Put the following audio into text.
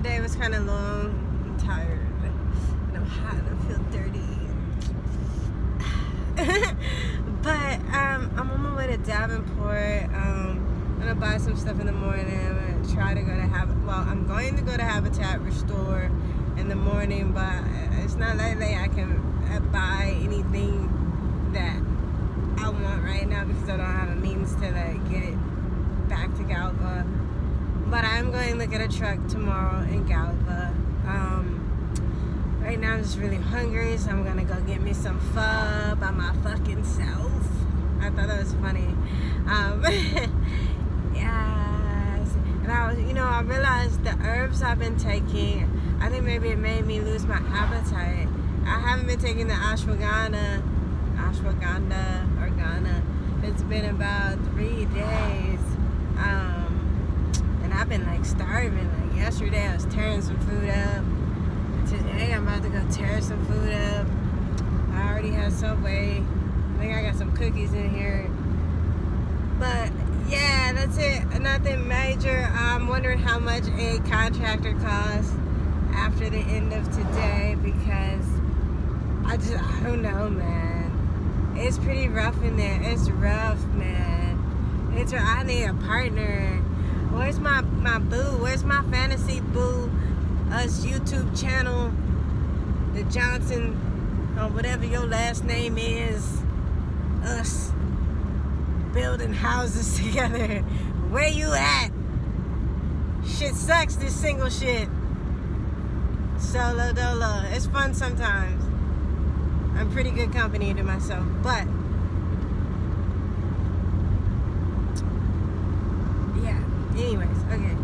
day was kind of long. I'm tired. And I'm hot and I feel dirty. But I'm on my way to Davenport. I'm gonna buy some stuff in the morning. I'm gonna try to go to I'm going to go to Habitat Restore in the morning, but it's not likely I can buy anything that I want right now because I don't have a means to like get it back to Galva. But I'm going to look at a truck tomorrow in Galva. Right now I'm just really hungry, so I'm gonna go get me some pho by my fucking self. I thought that was funny. Yes. And I realized the herbs I've been taking, I think maybe it made me lose my appetite. I haven't been taking the ashwagandha. It's been about 3 days. And I've been like starving. Like yesterday I was tearing some food up. Today I'm about to go tear some food up. I already had Subway. I think I got some cookies in here. But yeah, that's it. Nothing major. I'm wondering how much a contractor costs after the end of today because I don't know, man. It's pretty rough in there. It's rough, man. I need a partner. Where's my boo? Where's my fantasy boo? Us YouTube channel, the Johnson, or whatever your last name is. Us building houses together. Where you at? Shit sucks, this single shit. Solo dolo. It's fun sometimes. I'm pretty good company to myself, but yeah. Anyways, okay.